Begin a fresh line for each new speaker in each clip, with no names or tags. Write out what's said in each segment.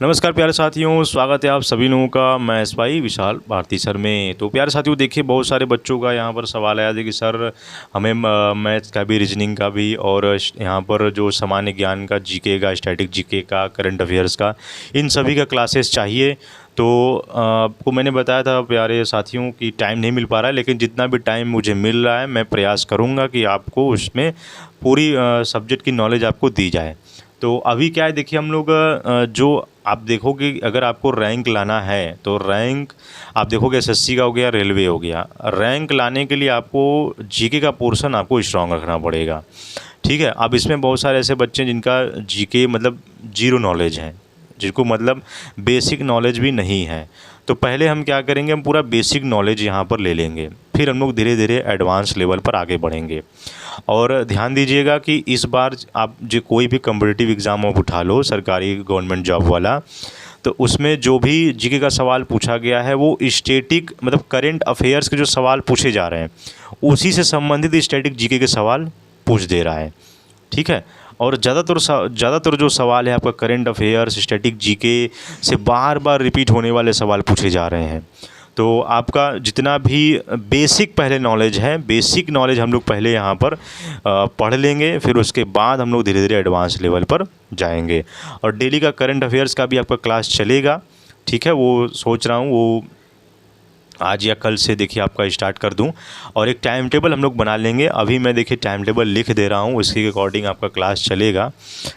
नमस्कार प्यारे साथियों, स्वागत है आप सभी लोगों का। मैं भाई विशाल भारती सर में। तो प्यारे साथियों, देखिए बहुत सारे बच्चों का यहाँ पर सवाल आया था कि सर हमें मैथ्स का भी, रीजनिंग का भी और यहाँ पर जो सामान्य ज्ञान का, जीके का, स्टैटिक जीके का, करंट अफेयर्स का, इन सभी का क्लासेस चाहिए। तो आपको मैंने बताया था प्यारे साथियों कि टाइम नहीं मिल पा रहा है, लेकिन जितना भी टाइम मुझे मिल रहा है मैं प्रयास करूँगा कि आपको उसमें पूरी सब्जेक्ट की नॉलेज आपको दी जाए। तो अभी क्या है, देखिए हम लोग जो आप देखोगे, अगर आपको रैंक लाना है तो रैंक आप देखोगे एसएससी का हो गया, रेलवे हो गया। रैंक लाने के लिए आपको जीके का पोर्शन आपको स्ट्रांग रखना पड़ेगा। ठीक है। अब इसमें बहुत सारे ऐसे बच्चे हैं जिनका जीके मतलब ज़ीरो नॉलेज है, जिनको मतलब बेसिक नॉलेज भी नहीं है। तो पहले हम क्या करेंगे, हम पूरा बेसिक नॉलेज यहाँ पर ले लेंगे, फिर हम लोग धीरे धीरे एडवांस लेवल पर आगे बढ़ेंगे। और ध्यान दीजिएगा कि इस बार आप जो कोई भी कम्पिटिटिव एग्ज़ाम आप उठा लो, सरकारी गवर्नमेंट जॉब वाला, तो उसमें जो भी जीके का सवाल पूछा गया है वो स्टैटिक मतलब करंट अफेयर्स के जो सवाल पूछे जा रहे हैं उसी से संबंधित स्टैटिक जीके के सवाल पूछ दे रहा है। ठीक है। और ज़्यादातर जो सवाल है आपका करंट अफेयर्स, स्टैटिक जीके से बार बार रिपीट होने वाले सवाल पूछे जा रहे हैं। तो आपका जितना भी बेसिक पहले नॉलेज है, बेसिक नॉलेज हम लोग पहले यहाँ पर पढ़ लेंगे, फिर उसके बाद हम लोग धीरे धीरे एडवांस लेवल पर जाएंगे। और डेली का करंट अफेयर्स का भी आपका क्लास चलेगा। ठीक है। वो सोच रहा हूँ वो आज या कल से देखिए आपका स्टार्ट कर दूं, और एक टाइम टेबल हम लोग बना लेंगे। अभी मैं देखिए टाइम टेबल लिख दे रहा हूं, उसके अकॉर्डिंग आपका क्लास चलेगा।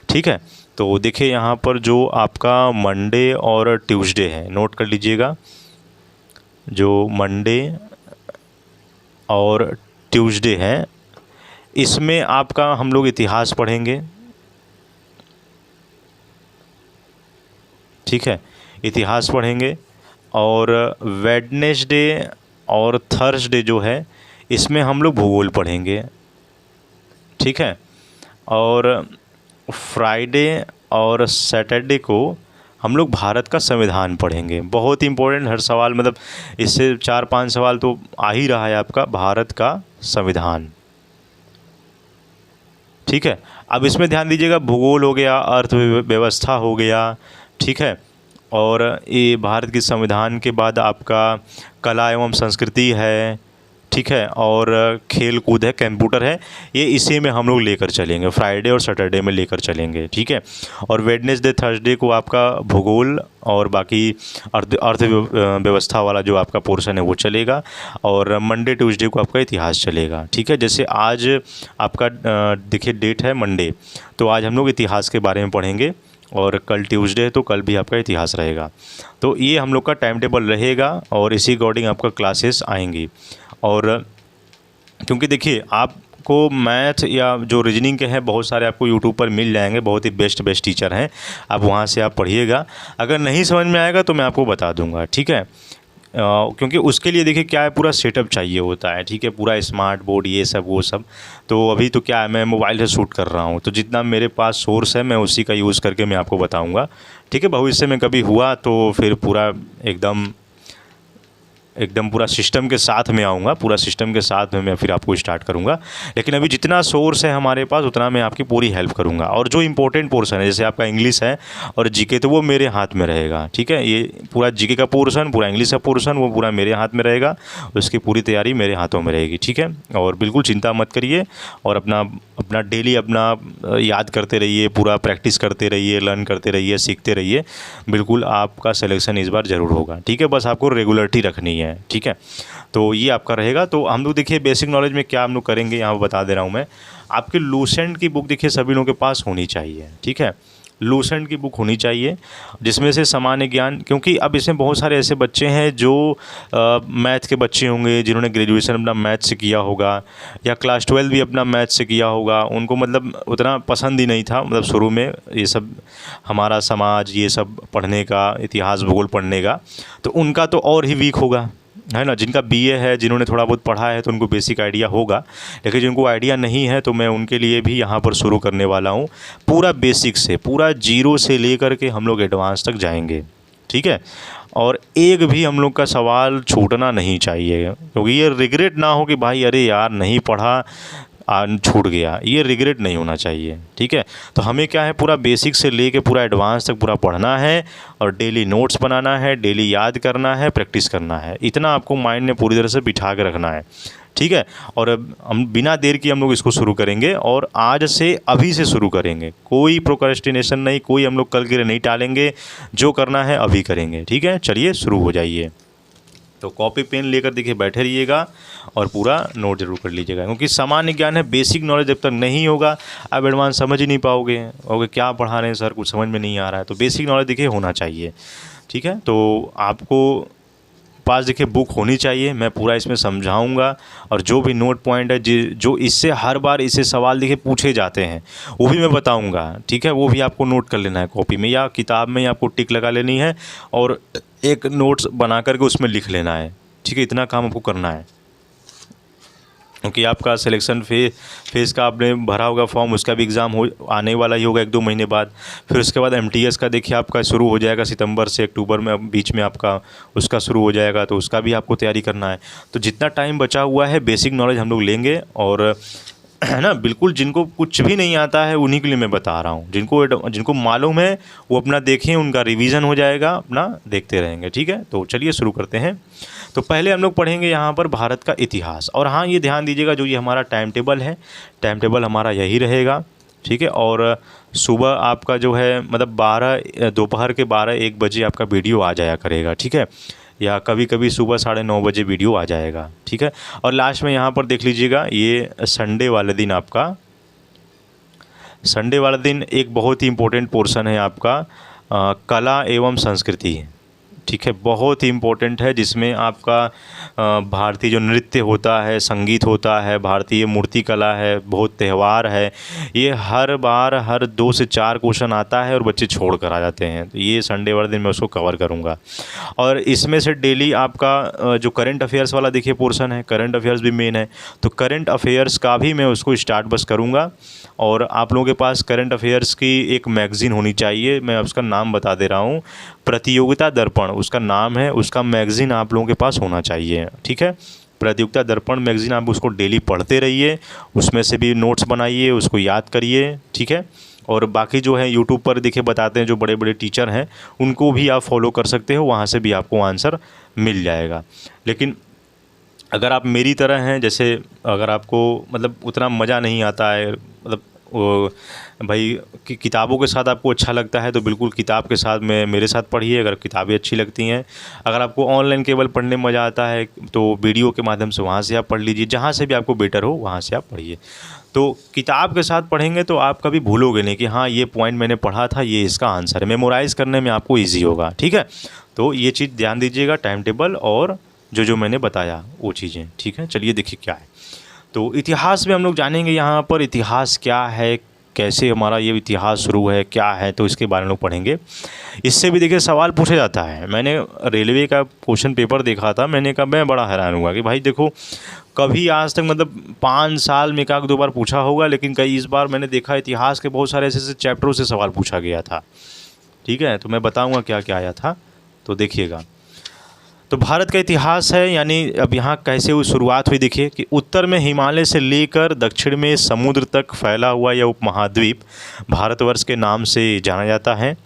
ठीक है। तो देखिए यहाँ पर जो आपका मंडे और ट्यूसडे है, नोट कर लीजिएगा। जो मंडे और ट्यूसडे है, इसमें आपका हम लोग इतिहास पढ़ेंगे। ठीक है। इतिहास पढ़ेंगे। और वेडनेसडे और थर्सडे जो है, इसमें हम लोग भूगोल पढ़ेंगे। ठीक है। और फ्राइडे और सैटरडे को हम लोग भारत का संविधान पढ़ेंगे। बहुत इंपॉर्टेंट, हर सवाल मतलब इससे 4-5 सवाल तो आ ही रहा है आपका, भारत का संविधान। ठीक है। अब इसमें ध्यान दीजिएगा, भूगोल हो गया, अर्थव्यवस्था हो गया। ठीक है। और ये भारत के संविधान के बाद आपका कला एवं संस्कृति है। ठीक है। और खेल कूद है, कंप्यूटर है। ये इसी में हम लोग लेकर चलेंगे, फ्राइडे और सैटरडे में लेकर चलेंगे। ठीक है। और वेडनेसडे थर्सडे को आपका भूगोल और बाकी अर्थव्यवस्था वाला जो आपका पोर्शन है वो चलेगा। और मंडे ट्यूसडे को आपका इतिहास चलेगा। ठीक है। जैसे आज आपका देखिए डेट है मंडे, तो आज हम लोग इतिहास के बारे में पढ़ेंगे। और कल ट्यूसडे है तो कल भी आपका इतिहास रहेगा। तो ये हम लोग का टाइम टेबल रहेगा और इसी अकॉर्डिंग आपका क्लासेस आएंगी। और क्योंकि देखिए आपको मैथ या जो रीजनिंग के हैं बहुत सारे आपको यूट्यूब पर मिल जाएंगे, बहुत ही बेस्ट टीचर हैं, आप वहाँ से आप पढ़िएगा। अगर नहीं समझ में आएगा तो मैं आपको बता दूंगा। ठीक है। क्योंकि उसके लिए देखिए क्या है, पूरा सेटअप चाहिए होता है। ठीक है। पूरा स्मार्ट बोर्ड, ये सब वो सब। तो अभी तो क्या है, मैं मोबाइल से शूट कर रहा हूँ, तो जितना मेरे पास सोर्स है मैं उसी का यूज़ करके मैं आपको बताऊँगा। ठीक है। भविष्य में कभी हुआ तो फिर पूरा एकदम पूरा सिस्टम के साथ में आऊँगा, पूरा सिस्टम के साथ में मैं फिर आपको स्टार्ट करूँगा। लेकिन अभी जितना सोर्स है हमारे पास उतना मैं आपकी पूरी हेल्प करूँगा। और जो इंपॉर्टेंट पोर्शन है, जैसे आपका इंग्लिश है और जीके, तो वो मेरे हाथ में रहेगा। ठीक है। ये पूरा जीके का पोर्शन, पूरा इंग्लिश का पोर्शन, वो पूरा मेरे हाथ में रहेगा। उसकी पूरी तैयारी मेरे हाथों में रहेगी। ठीक है। और बिल्कुल चिंता मत करिए, और अपना अपना डेली अपना याद करते रहिए, पूरा प्रैक्टिस करते रहिए, लर्न करते रहिए, सीखते रहिए। बिल्कुल आपका सिलेक्शन इस बार ज़रूर होगा। ठीक है। बस आपको रेगुलरिटी रखनी है। ठीक है। तो ये आपका रहेगा। तो हम लोग देखिए बेसिक नॉलेज में क्या हम लोग करेंगे, यहाँ बता दे रहा हूँ मैं। आपके लूसेंट की बुक देखिए सभी लोगों के पास होनी चाहिए। ठीक है। लूसेंट की बुक होनी चाहिए, जिसमें से सामान्य ज्ञान, क्योंकि अब इसमें बहुत सारे ऐसे बच्चे हैं जो मैथ के बच्चे होंगे, जिन्होंने ग्रेजुएशन अपना मैथ से किया होगा या क्लास 12 भी अपना मैथ से किया होगा। उनको मतलब उतना पसंद ही नहीं था, मतलब शुरू में ये सब हमारा समाज, ये सब पढ़ने का, इतिहास भूगोल पढ़ने का, तो उनका तो और ही वीक होगा, है ना। जिनका बीए है, जिन्होंने थोड़ा बहुत पढ़ा है, तो उनको बेसिक आइडिया होगा। लेकिन जिनको आइडिया नहीं है, तो मैं उनके लिए भी यहाँ पर शुरू करने वाला हूँ। पूरा बेसिक से, पूरा जीरो से लेकर के हम लोग एडवांस तक जाएंगे। ठीक है। और एक भी हम लोग का सवाल छूटना नहीं चाहिए, क्योंकि ये रिग्रेट ना हो कि भाई अरे यार नहीं पढ़ा, छूट गया, ये रिग्रेट नहीं होना चाहिए। ठीक है, तो हमें क्या है, पूरा बेसिक से लेके पूरा एडवांस तक पूरा पढ़ना है और डेली नोट्स बनाना है, डेली याद करना है, प्रैक्टिस करना है। इतना आपको माइंड में पूरी तरह से बिठा के रखना है। ठीक है, और अब हम बिना देर की हम लोग इसको शुरू करेंगे और आज से अभी से शुरू करेंगे। कोई प्रोक्रेस्टिनेशन नहीं, कोई हम लोग कल के लिए नहीं टालेंगे, जो करना है अभी करेंगे। ठीक है, चलिए शुरू हो जाइए। तो कॉपी पेन लेकर देखिए बैठे रहिएगा और पूरा नोट जरूर कर लीजिएगा, क्योंकि सामान्य ज्ञान है, बेसिक नॉलेज जब तक नहीं होगा आप एडवांस समझ ही नहीं पाओगे। ओके, क्या पढ़ा रहे हैं सर, कुछ समझ में नहीं आ रहा है। तो बेसिक नॉलेज देखिए होना चाहिए। ठीक है, तो आपको पास देखिए बुक होनी चाहिए, मैं पूरा इसमें समझाऊंगा और जो भी नोट पॉइंट है जो इससे हर बार इससे सवाल देखिए पूछे जाते हैं वो भी मैं बताऊंगा। ठीक है, वो भी आपको नोट कर लेना है कॉपी में या किताब में, आपको टिक लगा लेनी है और एक नोट्स बना करके उसमें लिख लेना है। ठीक है, इतना काम आपको करना है, क्योंकि आपका सिलेक्शन फेज़ का आपने भरा होगा फॉर्म, उसका भी एग्ज़ाम हो आने वाला ही होगा 1-2 महीने बाद। फिर उसके बाद एमटीएस का देखिए आपका शुरू हो जाएगा सितंबर से अक्टूबर में, बीच में आपका उसका शुरू हो जाएगा, तो उसका भी आपको तैयारी करना है। तो जितना टाइम बचा हुआ है बेसिक नॉलेज हम लोग लेंगे और है ना, बिल्कुल जिनको कुछ भी नहीं आता है उन्हीं के लिए मैं बता रहा हूँ। जिनको मालूम है वो अपना देखें, उनका रिवीजन हो जाएगा, अपना देखते रहेंगे। ठीक है, तो चलिए शुरू करते हैं। तो पहले हम लोग पढ़ेंगे यहाँ पर भारत का इतिहास। और हाँ, ये ध्यान दीजिएगा, जो ये हमारा टाइम टेबल है, टाइम टेबल हमारा यही रहेगा। ठीक है, और सुबह आपका जो है मतलब दोपहर के 12-1 बजे आपका वीडियो आ जाया करेगा। ठीक है, या कभी कभी सुबह 9:30 बजे वीडियो आ जाएगा। ठीक है, और लास्ट में यहाँ पर देख लीजिएगा, ये संडे वाले दिन एक बहुत ही इम्पोर्टेंट पोर्शन है आपका कला एवं संस्कृति। ठीक है, बहुत ही इम्पोर्टेंट है, जिसमें आपका भारतीय जो नृत्य होता है, संगीत होता है, भारतीय मूर्ति कला है, बहुत त्यौहार है, ये हर बार हर 2 से 4 क्वेश्चन आता है और बच्चे छोड़ कर आ जाते हैं। तो ये संडे वाले दिन मैं उसको कवर करूँगा। और इसमें से डेली आपका जो करंट अफेयर्स वाला देखिए पोर्शन है, करंट अफेयर्स भी मेन है, तो करंट अफेयर्स का भी मैं उसको स्टार्ट बस करूँगा। और आप लोगों के पास करंट अफेयर्स की एक मैगज़ीन होनी चाहिए, मैं उसका नाम बता दे रहा हूँ, प्रतियोगिता दर्पण उसका नाम है, उसका मैगज़ीन आप लोगों के पास होना चाहिए। ठीक है, प्रतियोगिता दर्पण मैगज़ीन, आप उसको डेली पढ़ते रहिए, उसमें से भी नोट्स बनाइए, उसको याद करिए। ठीक है, और बाकी जो है यूट्यूब पर देखिए बताते हैं, जो बड़े बड़े टीचर हैं उनको भी आप फॉलो कर सकते हो, वहाँ से भी आपको आंसर मिल जाएगा। लेकिन अगर आप मेरी तरह हैं, जैसे अगर आपको मतलब उतना मज़ा नहीं आता है, मतलब भाई किताबों के साथ आपको अच्छा लगता है तो बिल्कुल किताब के साथ में मेरे साथ पढ़िए, अगर किताबें अच्छी लगती हैं। अगर आपको ऑनलाइन केवल पढ़ने में मज़ा आता है तो वीडियो के माध्यम से वहाँ से आप पढ़ लीजिए, जहाँ से भी आपको बेटर हो वहाँ से आप पढ़िए। तो किताब के साथ पढ़ेंगे तो आप कभी भूलोगे नहीं कि हाँ ये पॉइंट मैंने पढ़ा था, ये इसका आंसर है। मेमोराइज़ करने में आपको ईजी होगा। ठीक है, तो ये चीज़ ध्यान दीजिएगा, टाइम टेबल और जो मैंने बताया वो चीज़ें। ठीक है, चलिए देखिए क्या है। तो इतिहास में हम लोग जानेंगे यहाँ पर इतिहास क्या है, कैसे हमारा ये इतिहास शुरू है, क्या है, तो इसके बारे में लोग पढ़ेंगे। इससे भी देखिए सवाल पूछा जाता है। मैंने रेलवे का क्वेश्चन पेपर देखा था, मैंने कहा मैं बड़ा हैरान हुआ कि भाई देखो, कभी आज तक मतलब 5 साल में 1-2 बार पूछा होगा, लेकिन कई इस बार मैंने देखा इतिहास के बहुत सारे ऐसे चैप्टरों से सवाल पूछा गया था। ठीक है, तो मैं बताऊँगा क्या क्या आया था, तो देखिएगा। तो भारत का इतिहास है, यानी अब यहाँ कैसे हुई शुरुआत हुई देखिए कि उत्तर में हिमालय से लेकर दक्षिण में समुद्र तक फैला हुआ यह उपमहाद्वीप भारतवर्ष के नाम से जाना जाता है,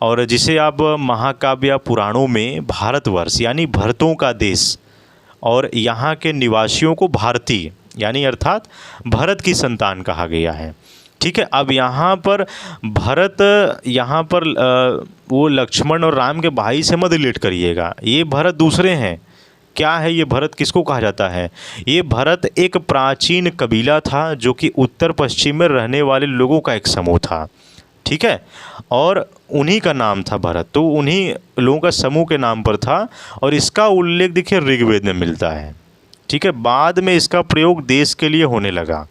और जिसे अब महाकाव्य पुराणों में भारतवर्ष यानी भरतों का देश और यहाँ के निवासियों को भारतीय यानी अर्थात भरत की संतान कहा गया है। ठीक है, अब यहाँ पर भरत, यहाँ पर वो लक्ष्मण और राम के भाई से मत रिलेट करिएगा, ये भरत दूसरे हैं। क्या है ये भरत, किसको कहा जाता है? ये भरत एक प्राचीन कबीला था जो कि उत्तर पश्चिम में रहने वाले लोगों का एक समूह था। ठीक है, और उन्हीं का नाम था भरत, तो उन्हीं लोगों का समूह के नाम पर था, और इसका उल्लेख देखिए ऋग्वेद में मिलता है। ठीक है, बाद में इसका प्रयोग देश के लिए होने लगा।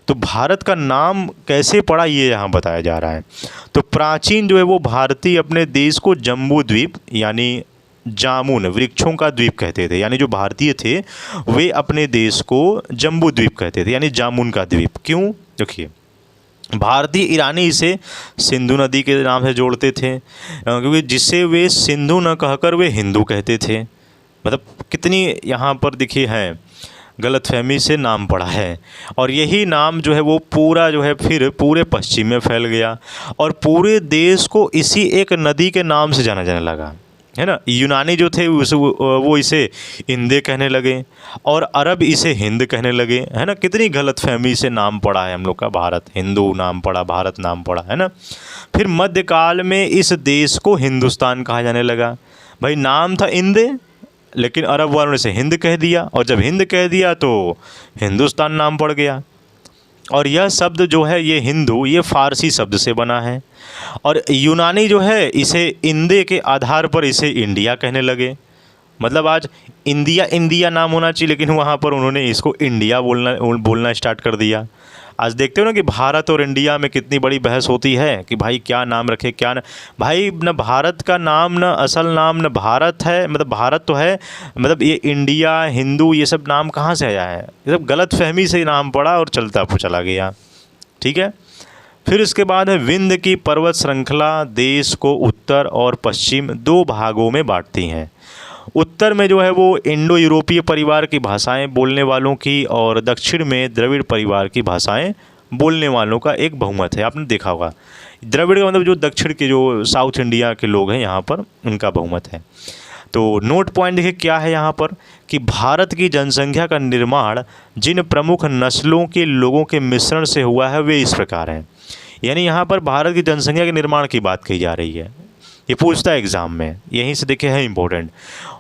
तो भारत का नाम कैसे पड़ा ये यहाँ बताया जा रहा है। तो प्राचीन जो है वो भारतीय अपने देश को जम्बू द्वीप यानी जामुन वृक्षों का द्वीप कहते थे, यानी जो भारतीय थे वे अपने देश को जम्बू द्वीप कहते थे, यानी जामुन का द्वीप। क्यों? देखिए, भारतीय ईरानी इसे सिंधु नदी के नाम से जोड़ते थे, क्योंकि जिसे वे सिंधु न कहकर वे हिंदू कहते थे। मतलब कितनी यहाँ पर देखिए है गलतफहमी से नाम पड़ा है। और यही नाम जो है वो पूरा जो है फिर पूरे पश्चिम में फैल गया और पूरे देश को इसी एक नदी के नाम से जाना जाने लगा, है ना। यूनानी जो थे वो इसे इंदे कहने लगे और अरब इसे हिंद कहने लगे, है ना। कितनी गलतफहमी से नाम पड़ा है हम लोग का भारत, हिंदू नाम पड़ा, भारत नाम पड़ा, है ना। फिर मध्यकाल में इस देश को हिंदुस्तान कहा जाने लगा। भाई नाम था इंदे, लेकिन अरब वालों ने इसे हिंद कह दिया और जब हिंद कह दिया तो हिंदुस्तान नाम पड़ गया। और यह शब्द जो है ये हिंदू, ये फ़ारसी शब्द से बना है और यूनानी जो है इसे इंदे के आधार पर इसे इंडिया कहने लगे। मतलब आज इंडिया इंडिया नाम होना चाहिए, लेकिन वहाँ पर उन्होंने इसको इंडिया बोलना स्टार्ट कर दिया। आज देखते हो ना कि भारत और इंडिया में कितनी बड़ी बहस होती है कि भाई क्या नाम रखे, क्या न भाई, न भारत का नाम, न असल नाम, न भारत है, मतलब भारत तो है, मतलब ये इंडिया, हिंदू, ये सब नाम कहाँ से आया है? ये सब गलत फहमी से नाम पड़ा और चला गया, ठीक है। फिर इसके बाद है विंध्य की पर्वत श्रृंखला देश को उत्तर और पश्चिम दो भागों में बांटती हैं। उत्तर में जो है वो इंडो यूरोपीय परिवार की भाषाएं बोलने वालों की और दक्षिण में द्रविड़ परिवार की भाषाएं बोलने वालों का एक बहुमत है। आपने देखा होगा द्रविड़ का मतलब जो दक्षिण के जो साउथ इंडिया के लोग हैं यहाँ पर, उनका बहुमत है। तो नोट पॉइंट देखिए क्या है यहाँ पर कि भारत की जनसंख्या का निर्माण जिन प्रमुख नस्लों के लोगों के मिश्रण से हुआ है वे इस प्रकार हैं। यानी यहाँ पर भारत की जनसंख्या के निर्माण की बात कही जा रही है, ये पूछता है एग्ज़ाम में, यहीं से देखे है इंपॉर्टेंट।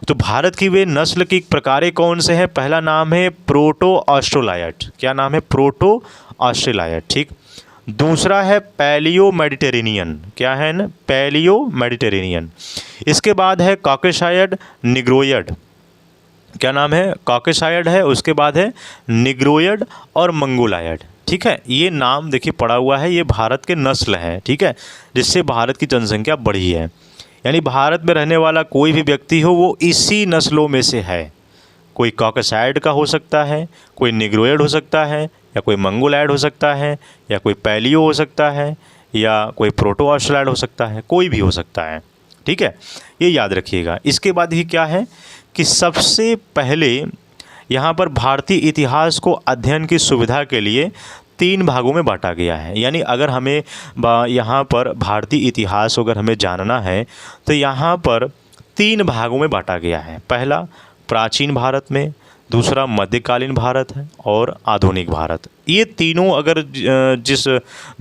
तो भारत की वे नस्ल की प्रकारें कौन से हैं? पहला नाम है प्रोटो ऑस्ट्रेलायट। क्या नाम है? प्रोटो ऑस्ट्रेलायट, ठीक। दूसरा है पैलियो मेडिटेरेनियन। क्या है ना? Palaeo Mediterranean. इसके बाद है कॉकेशायड निग्रोयड। क्या नाम है? कॉकेशायड है, उसके बाद है निग्रोयड और मंगोलायड, ठीक है। ये नाम देखिए पड़ा हुआ है, ये भारत के नस्ल हैं, ठीक है, जिससे भारत की जनसंख्या बढ़ी है। यानी भारत में रहने वाला कोई भी व्यक्ति हो वो इसी नस्लों में से है। कोई कॉकेसाइड का हो सकता है, कोई निग्रोयड हो सकता है, या कोई मंगोलायड हो सकता है, या कोई पैलियो हो सकता है, या कोई प्रोटो ऑस्ट्रेलायड हो सकता है, कोई भी हो सकता है, ठीक है। ये याद रखिएगा। इसके बाद ही क्या है कि सबसे पहले यहाँ पर भारतीय इतिहास को अध्ययन की सुविधा के लिए 3 भागों में बांटा गया है। यानी अगर हमें यहाँ पर भारतीय इतिहास अगर हमें जानना है तो यहाँ पर 3 भागों में बांटा गया है। पहला प्राचीन भारत में, दूसरा मध्यकालीन भारत है और आधुनिक भारत। ये तीनों अगर जिस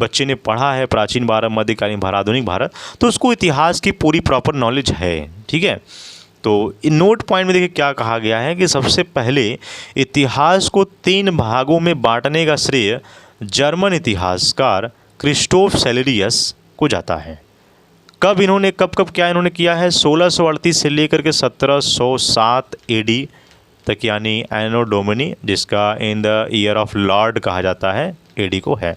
बच्चे ने पढ़ा है प्राचीन भारत, मध्यकालीन भारत, आधुनिक भारत, तो उसको इतिहास की पूरी प्रॉपर नॉलेज है, ठीक है। तो इन नोट पॉइंट में देखिए क्या कहा गया है कि सबसे पहले इतिहास को 3 भागों में बांटने का श्रेय जर्मन इतिहासकार क्रिस्टोफ सेलेरियस को जाता है। कब क्या इन्होंने किया है? 1638 से लेकर के 1707 एडी तक, यानी एनो डोमिनी, जिसका in the year of Lord कहा जाता है, एडी को है,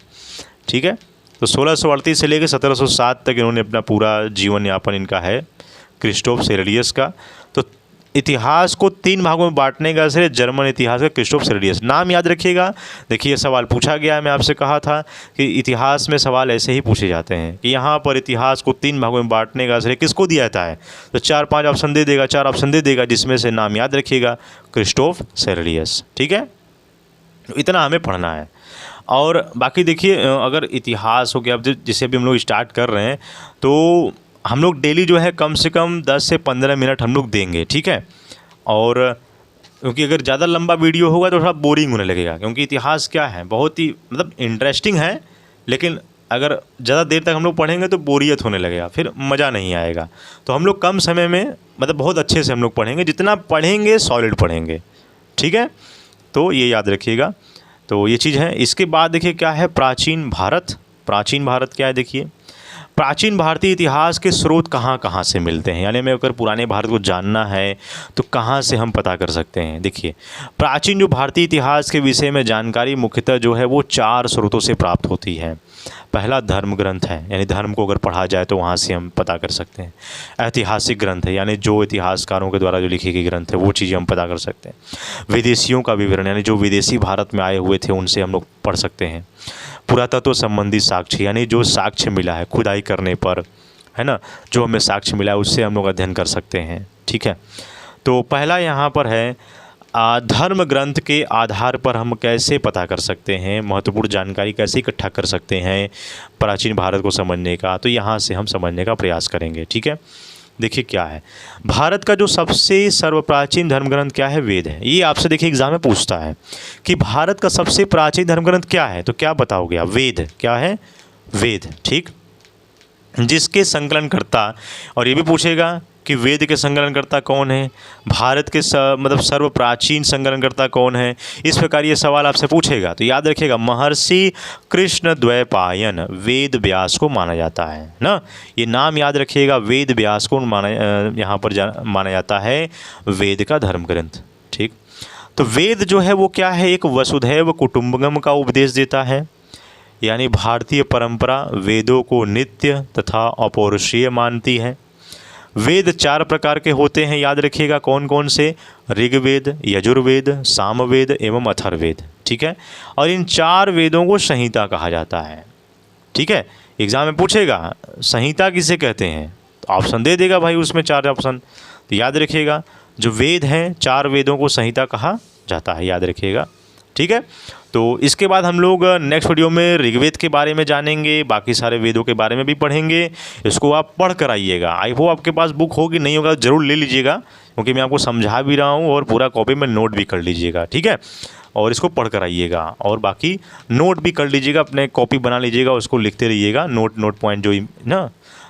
ठीक है। तो 1638 से लेकर 1707 तक इन्होंने अपना पूरा जीवन यापन इनका है, क्रिस्टोफ सेलेरियस का। तो इतिहास को 3 भागों में बांटने का श्रेय जर्मन इतिहास का क्रिस्टोफ सेलेरियस। नाम याद रखिएगा। देखिए सवाल पूछा गया है, मैं आपसे कहा था कि इतिहास में सवाल ऐसे ही पूछे जाते हैं कि यहाँ पर इतिहास को 3 भागों में बांटने का श्रेय किसको दिया जाता है? तो 4-5 ऑप्शन दे देगा, 4 ऑप्शन दे देगा, जिसमें से नाम याद रखिएगा क्रिस्टोफ सेलेरियस, ठीक है। इतना हमें पढ़ना है। और बाकी देखिए अगर इतिहास हो गया, अब जिसे अभी हम लोग स्टार्ट कर रहे हैं, तो हम लोग डेली जो है कम से कम 10 से 15 मिनट हम लोग देंगे, ठीक है। और क्योंकि अगर ज़्यादा लंबा वीडियो होगा तो थोड़ा बोरिंग होने लगेगा, क्योंकि इतिहास क्या है, बहुत ही मतलब इंटरेस्टिंग है, लेकिन अगर ज़्यादा देर तक हम लोग पढ़ेंगे तो बोरियत होने लगेगा, फिर मज़ा नहीं आएगा। तो हम लोग कम समय में मतलब बहुत अच्छे से हम लोग पढ़ेंगे, जितना पढ़ेंगे सॉलिड पढ़ेंगे, ठीक है। तो ये याद रखिएगा। तो ये चीज़ है। इसके बाद देखिए क्या है प्राचीन भारत। प्राचीन भारत क्या है? देखिए प्राचीन भारतीय इतिहास के स्रोत कहाँ कहाँ से मिलते हैं, यानी हमें अगर पुराने भारत को जानना है तो कहाँ से हम पता कर सकते हैं। देखिए प्राचीन जो भारतीय इतिहास के विषय में जानकारी मुख्यतः जो है वो 4 स्रोतों से प्राप्त होती है। पहला धर्म ग्रंथ है, यानी धर्म को अगर पढ़ा जाए तो वहाँ से हम पता कर सकते हैं। ऐतिहासिक ग्रंथ है, यानी जो इतिहासकारों के द्वारा जो लिखी गई ग्रंथ है वो चीज़ें हम पता कर सकते हैं। विदेशियों का विवरण, यानी जो विदेशी भारत में आए हुए थे उनसे हम लोग पढ़ सकते हैं। पुरातत्व संबंधी साक्ष्य, यानी जो साक्ष्य मिला है खुदाई करने पर, है ना, जो हमें साक्ष्य मिला है उससे हम लोग अध्ययन कर सकते हैं, ठीक है। तो पहला यहाँ पर है धर्म ग्रंथ के आधार पर हम कैसे पता कर सकते हैं, महत्वपूर्ण जानकारी कैसे इकट्ठा कर सकते हैं प्राचीन भारत को समझने का, तो यहाँ से हम समझने का प्रयास करेंगे। ठीक है, देखिए क्या है भारत का जो सबसे सर्वप्राचीन धर्म ग्रंथ क्या है, वेद है। ये आपसे देखिए एग्जाम में पूछता है कि भारत का सबसे प्राचीन धर्म ग्रंथ क्या है, तो क्या बताओगे आप, वेद। क्या है, वेद। ठीक, जिसके संकलनकर्ता, और ये भी पूछेगा कि वेद के संकलनकर्ता कौन है, भारत के मतलब सर्व प्राचीन संकलनकर्ता कौन है, इस प्रकार ये सवाल आपसे पूछेगा। तो याद रखिएगा महर्षि कृष्ण द्वैपायन वेद व्यास को माना जाता है ना, ये नाम याद रखिएगा, वेद व्यास को यहाँ पर माना जाता है वेद का धर्म ग्रंथ। ठीक, तो वेद जो है वो क्या है, एक वसुधैव कुटुंबकम का उपदेश देता है, यानी भारतीय परंपरा वेदों को नित्य तथा अपौरुषीय मानती है। वेद 4 प्रकार के होते हैं, याद रखिएगा कौन कौन से, ऋग्वेद, यजुर्वेद, सामवेद एवं अथर्ववेद। ठीक है, और इन 4 वेदों को संहिता कहा जाता है। ठीक है, एग्जाम में पूछेगा संहिता किसे कहते हैं, तो ऑप्शन दे देगा भाई उसमें 4 ऑप्शन। तो याद रखिएगा जो वेद हैं 4 वेदों को संहिता कहा जाता है, याद रखिएगा। ठीक है, तो इसके बाद हम लोग नेक्स्ट वीडियो में ऋग्वेद के बारे में जानेंगे, बाकी सारे वेदों के बारे में भी पढ़ेंगे। इसको आप पढ़ कर आइएगा, आई होप आपके पास बुक होगी, नहीं होगा ज़रूर ले लीजिएगा, क्योंकि मैं आपको समझा भी रहा हूँ और पूरा कॉपी में नोट भी कर लीजिएगा। ठीक है, और इसको पढ़ कर आइएगा और बाकी नोट भी कर लीजिएगा, अपने कॉपी बना लीजिएगा, उसको लिखते रहिएगा, नोट पॉइंट जो ना।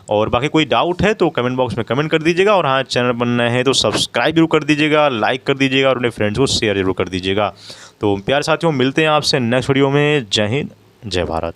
और बाकी कोई डाउट है तो कमेंट बॉक्स में कमेंट कर दीजिएगा, और हाँ चैनल बनना है तो सब्सक्राइब जरूर कर दीजिएगा, लाइक कर दीजिएगा और अपने फ्रेंड्स को शेयर जरूर कर दीजिएगा। तो प्यारे साथियों मिलते हैं आपसे नेक्स्ट वीडियो में। जय हिंद, जय भारत।